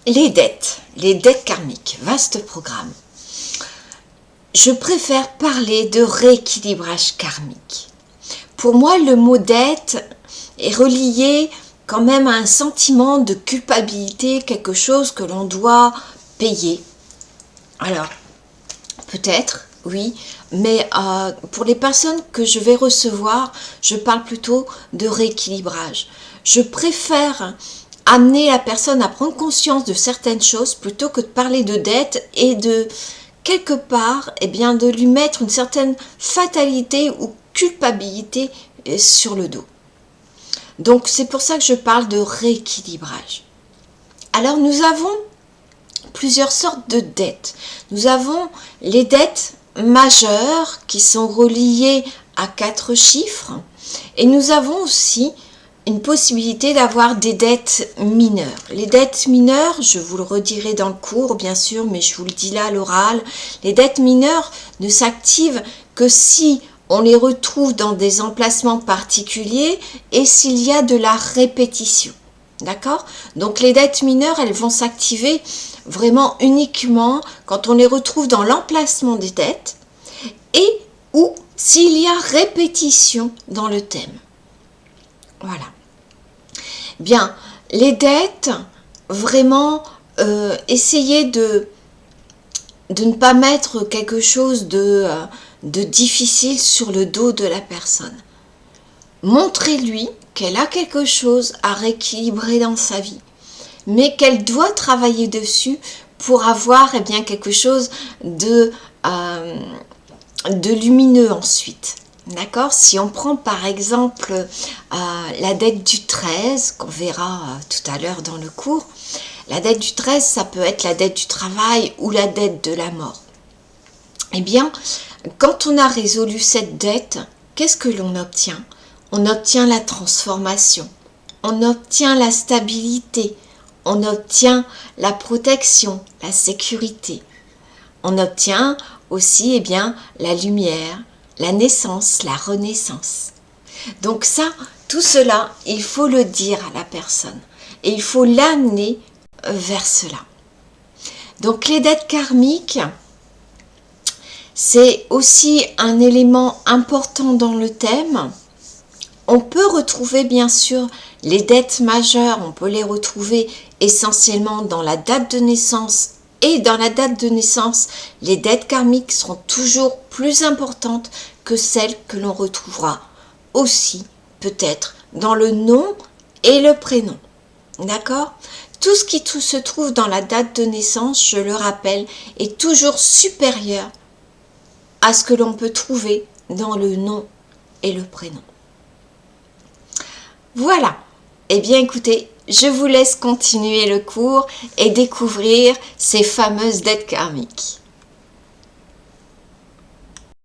Les dettes karmiques, vaste programme. Je préfère parler de rééquilibrage karmique. Pour moi, le mot dette est relié quand même à un sentiment de culpabilité, quelque chose que l'on doit payer. Alors, peut-être, oui, mais pour les personnes que je vais recevoir, je parle plutôt de rééquilibrage. Je préfère amener la personne à prendre conscience de certaines choses plutôt que de parler de dette et de quelque part de lui mettre une certaine fatalité ou culpabilité sur le dos. Donc c'est pour ça que je parle de rééquilibrage. Alors nous avons plusieurs sortes de dettes. Nous avons les dettes majeures qui sont reliées à 4 chiffres et nous avons aussi une possibilité d'avoir des dettes mineures. Les dettes mineures, je vous le redirai dans le cours bien sûr, mais je vous le dis là à l'oral, les dettes mineures ne s'activent que si on les retrouve dans des emplacements particuliers et s'il y a de la répétition. D'accord? Donc les dettes mineures, elles vont s'activer vraiment uniquement quand on les retrouve dans l'emplacement des dettes et ou s'il y a répétition dans le thème. Voilà. Bien, les dettes, vraiment, essayez de ne pas mettre quelque chose de difficile sur le dos de la personne. Montrez-lui qu'elle a quelque chose à rééquilibrer dans sa vie, mais qu'elle doit travailler dessus pour avoir quelque chose de lumineux ensuite. D'accord? Si on prend par exemple la dette du 13, qu'on verra tout à l'heure dans le cours, la dette du 13, ça peut être la dette du travail ou la dette de la mort. Eh bien, quand on a résolu cette dette, qu'est-ce que l'on obtient? On obtient la transformation, on obtient la stabilité, on obtient la protection, la sécurité. On obtient aussi la lumière, la naissance, la renaissance. Donc ça, tout cela, il faut le dire à la personne et il faut l'amener vers cela. Donc les dettes karmiques, c'est aussi un élément important dans le thème. On peut retrouver bien sûr les dettes majeures, on peut les retrouver essentiellement dans la date de naissance. Et dans la date de naissance, les dettes karmiques seront toujours plus importantes que celles que l'on retrouvera aussi peut-être dans le nom et le prénom. D'accord? Tout ce qui se trouve dans la date de naissance, je le rappelle, est toujours supérieur à ce que l'on peut trouver dans le nom et le prénom. Voilà. Eh bien écoutez, je vous laisse continuer le cours et découvrir ces fameuses dettes karmiques.